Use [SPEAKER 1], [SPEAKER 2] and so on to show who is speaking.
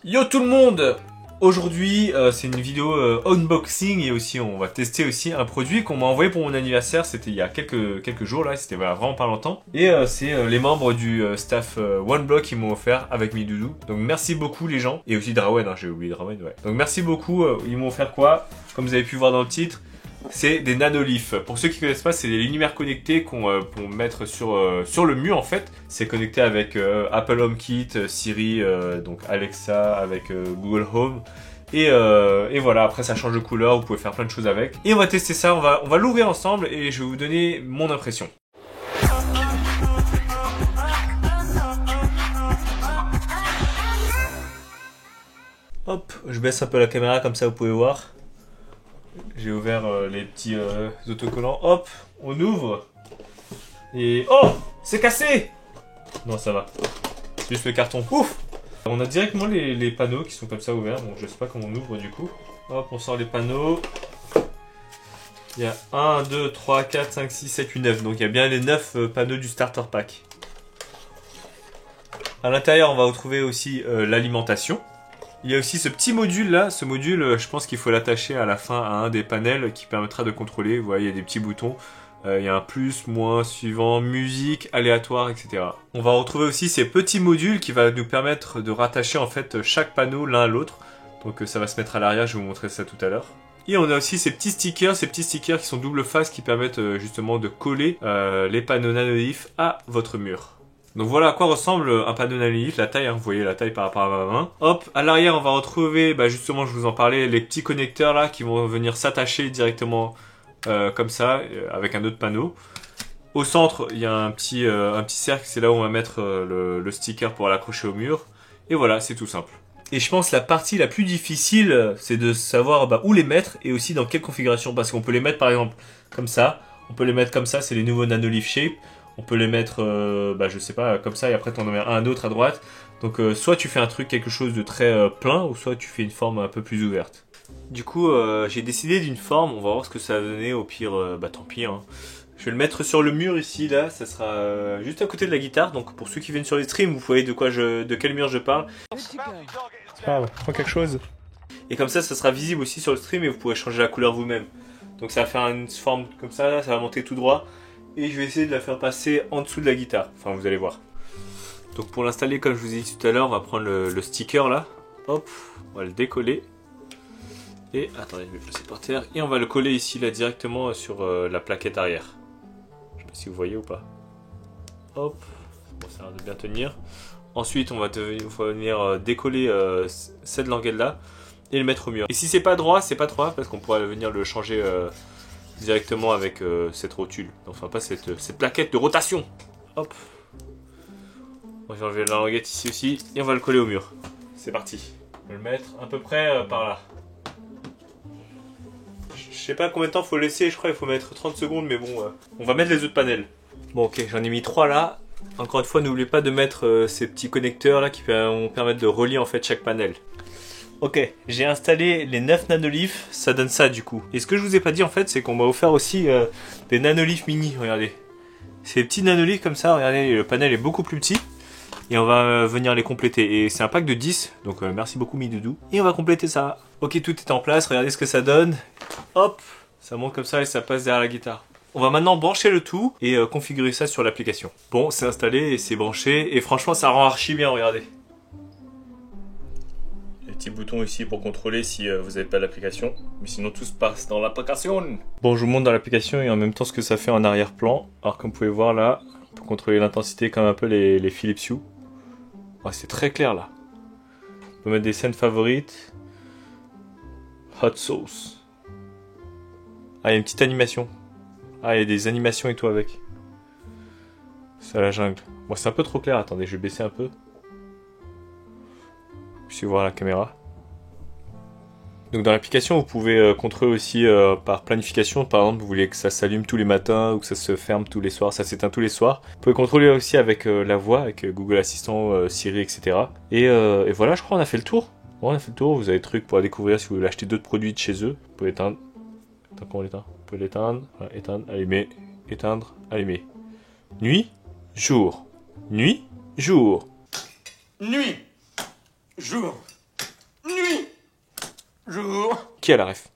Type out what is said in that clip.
[SPEAKER 1] Yo tout le monde! Aujourd'hui, c'est une vidéo unboxing et aussi on va tester aussi un produit qu'on m'a envoyé pour mon anniversaire. C'était il y a quelques jours là, c'était vraiment pas longtemps. Et c'est les membres du staff OneBlock qui m'ont offert avec mes doudous. Donc merci beaucoup les gens. Et aussi Drawen, hein, j'ai oublié Drawen, ouais. Donc merci beaucoup, ils m'ont offert quoi? Comme vous avez pu voir dans le titre, c'est des nanoliths. Pour ceux qui connaissent pas, c'est des lumières connectées qu'on peut mettre sur le mur en fait. C'est connecté avec Apple HomeKit, Siri, donc Alexa, avec Google Home. Et voilà, après ça change de couleur, vous pouvez faire plein de choses avec. Et on va tester ça, on va l'ouvrir ensemble et je vais vous donner mon impression. Hop, je baisse un peu la caméra comme ça vous pouvez voir. J'ai ouvert les petits autocollants. Hop, on ouvre. Et... oh, c'est cassé! Non, ça va. C'est juste le carton. Ouf! On a directement les panneaux qui sont comme ça ouverts. Donc je sais pas comment on ouvre du coup. Hop, on sort les panneaux. Il y a 1, 2, 3, 4, 5, 6, 7, 8, 9. Donc il y a bien les 9 panneaux du starter pack. À l'intérieur, on va retrouver aussi l'alimentation. Il y a aussi ce petit module là, ce module je pense qu'il faut l'attacher à la fin à un des panels qui permettra de contrôler, vous voyez il y a des petits boutons, il y a un plus, moins, suivant, musique, aléatoire, etc. On va retrouver aussi ces petits modules qui va nous permettre de rattacher en fait chaque panneau l'un à l'autre, donc ça va se mettre à l'arrière, je vais vous montrer ça tout à l'heure. Et on a aussi ces petits stickers qui sont double face qui permettent justement de coller les panneaux nanoliths à votre mur. Donc voilà à quoi ressemble un panneau nanolith, la taille, hein, vous voyez la taille par rapport à ma main. Hop, à l'arrière on va retrouver, justement je vous en parlais, les petits connecteurs là qui vont venir s'attacher directement comme ça, avec un autre panneau. Au centre il y a un petit cercle, c'est là où on va mettre le sticker pour l'accrocher au mur. Et voilà, c'est tout simple. Et je pense la partie la plus difficile, c'est de savoir où les mettre et aussi dans quelle configuration. Parce qu'on peut les mettre par exemple comme ça, on peut les mettre comme ça, c'est les nouveaux nanolith shape. On peut les mettre, je sais pas, comme ça, et après t'en mets un autre à droite. Donc soit tu fais un truc, quelque chose de très plein, ou soit tu fais une forme un peu plus ouverte. Du coup, j'ai décidé d'une forme, on va voir ce que ça va donner, au pire, tant pis. Hein. Je vais le mettre sur le mur ici, là, ça sera juste à côté de la guitare. Donc pour ceux qui viennent sur les streams, vous voyez de quel mur je parle. C'est pas grave, prends quelque chose. Et comme ça sera visible aussi sur le stream et vous pourrez changer la couleur vous-même. Donc ça va faire une forme comme ça, là, ça va monter tout droit. Et je vais essayer de la faire passer en dessous de la guitare. Enfin, vous allez voir. Donc pour l'installer, comme je vous ai dit tout à l'heure, on va prendre le sticker là. Hop, on va le décoller. Et attendez, je vais le placer par terre. Et on va le coller ici là directement sur la plaquette arrière. Je sais pas si vous voyez ou pas. Hop, bon, ça a l'air de bien tenir. Ensuite, on va venir décoller cette languette là et le mettre au mur. Et si c'est pas droit parce qu'on pourra venir le changer directement avec cette rotule, enfin pas cette plaquette de rotation. Hop, on va enlever la languette ici aussi et on va le coller au mur. C'est parti. On va le mettre à peu près par là. Je sais pas combien de temps faut laisser, je crois qu'il faut mettre 30 secondes, mais bon, on va mettre les autres panels. Bon ok, j'en ai mis 3 là. Encore une fois, n'oubliez pas de mettre ces petits connecteurs là qui vont permettre de relier en fait chaque panel. Ok, j'ai installé les 9 nanoliths, ça donne ça du coup. Et ce que je vous ai pas dit en fait, c'est qu'on m'a offert aussi des nanoliths mini, regardez. Ces petits nanoliths comme ça, regardez, le panel est beaucoup plus petit. Et on va venir les compléter. Et c'est un pack de 10, donc merci beaucoup Midoudou. Et on va compléter ça. Ok, tout est en place, regardez ce que ça donne. Hop, ça monte comme ça et ça passe derrière la guitare. On va maintenant brancher le tout et configurer ça sur l'application. Bon, c'est installé et c'est branché. Et franchement, ça rend archi bien, regardez. Petit bouton ici pour contrôler si vous n'avez pas l'application, mais sinon tout se passe dans l'application. Bon, je vous montre dans l'application et en même temps ce que ça fait en arrière-plan. Alors comme vous pouvez voir là, on peut contrôler l'intensité comme un peu les Philips Hue. Ouais, c'est très clair là. On peut mettre des scènes favorites. Hot sauce. Ah, il y a une petite animation. Ah, il y a des animations et tout avec. C'est à la jungle. Bon, c'est un peu trop clair, attendez, je vais baisser un peu. Puis voir la caméra. Donc dans l'application vous pouvez contrôler aussi par planification. Par exemple vous voulez que ça s'allume tous les matins ou que ça se ferme tous les soirs, ça s'éteint tous les soirs. Vous pouvez contrôler aussi avec la voix, avec Google Assistant, Siri, etc. Et voilà, je crois on a fait le tour. Bon, on a fait le tour, vous avez des trucs pour découvrir si vous voulez acheter d'autres produits de chez eux. Vous pouvez éteindre. Attends, comment on l'éteint? Vous pouvez l'éteindre, voilà, éteindre, allumer, éteindre, allumer. Nuit, jour. Nuit, jour.
[SPEAKER 2] Nuit, jour. Bonjour.
[SPEAKER 1] Qui a la ref?